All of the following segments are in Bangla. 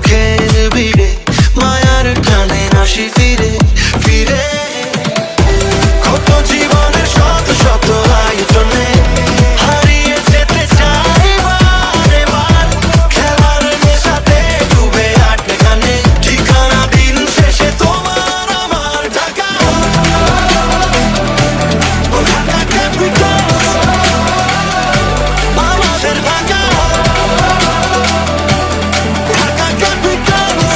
চোখের ভিড়ে মায়ার টানে হাসি ফিরে ফিরে কত জীবনের শত শত আয়োজনে হারিয়ে যেতে চাই বারে বার খেলার নেশাতে ডুবে আটকে গানে ঠিকানা দিন শেষে তোমার আমার ঢাকা ও ঢাকা ক্যাপিটালস আমাদের ঢাকা ঢাকা ক্যাপিটালস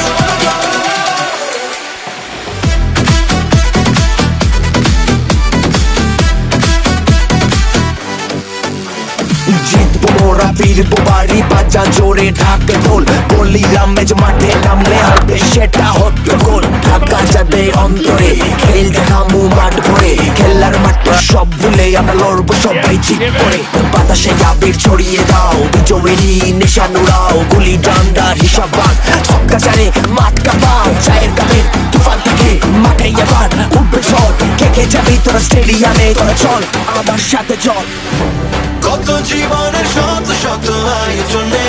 জিতবো মোরা ফিরবো বাড়ি বাজা জোরে ঢাকে ঢোল বলিলাম মেজ মাঠে নামলে হবে সেটা হতো গোল ঢাকা যাবে অন্তরে খেল দেখামু মাঠ ভরে খেলার মাঠে সব ভুলে আমরা লড়বো সবাই ঠিক করে বাতাসে আবির ছড়িয়ে দাও বিজয়েরই নিশান উড়াও গুলি ডান্ডার হিসাব বাদ ছক্কা চারে মাঠ কাঁপাও চায়ের কাপের তুফান থেকে মাঠে এবার উঠবে ঝড় কে যাবি তোরা স্টেডিয়ামে তোরা চল আমার সাথে চল কত জীবনের শত শত আয়োজনে